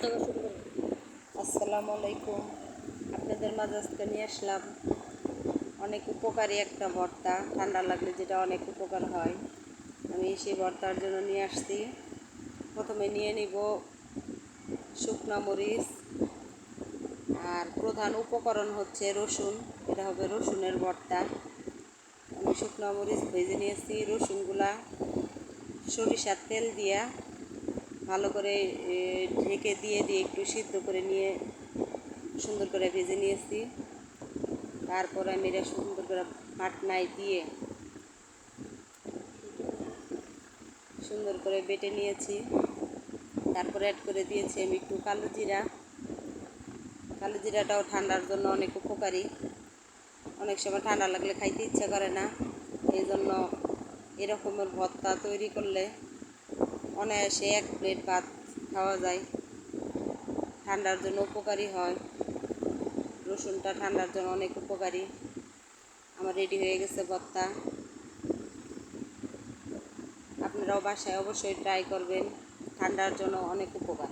আসসালামু আলাইকুম। আপনাদের মাঝে আজকে নিয়ে আসলাম অনেক উপকারী একটা ভর্তা, ঠান্ডা লাগলে যেটা অনেক উপকার হয়। আমি সেই ভর্তার জন্য নিয়ে আসছি। প্রথমে নিয়ে নিব শুকনো মরিচ, আর প্রধান উপকরণ হচ্ছে রসুন। এটা হবে রসুনের ভর্তা। আমি শুকনো মরিচ ভেজে নিয়েছি, রসুনগুলা সরিষার তেল দিয়া ভালো করে ঢেকে দিয়ে একটু সিদ্ধ করে নিয়ে সুন্দর করে ভেজে নিয়েছি। তারপরে আমি এটা সুন্দর করে পাটনায় দিয়ে সুন্দর করে বেটে নিয়েছি। তারপরে অ্যাড করে দিয়েছি আমি একটু কালো জিরা। কালো জিরাটাও ঠান্ডার জন্য অনেক উপকারী। অনেক সময় ঠান্ডা লাগলে খাইতে ইচ্ছা করে না, এই জন্য এরকমের ভর্তা তৈরি করলে অনায়াসে 1 প্লেট ভাত খাওয়া যায়। ঠান্ডার জন্য উপকারী হয়, রসুনটা ঠান্ডার জন্য অনেক উপকারী। আমার রেডি হয়ে গেছে ভর্তা। আপনারাও বাসায় অবশ্যই ট্রাই করবেন, ঠান্ডার জন্য অনেক উপকার।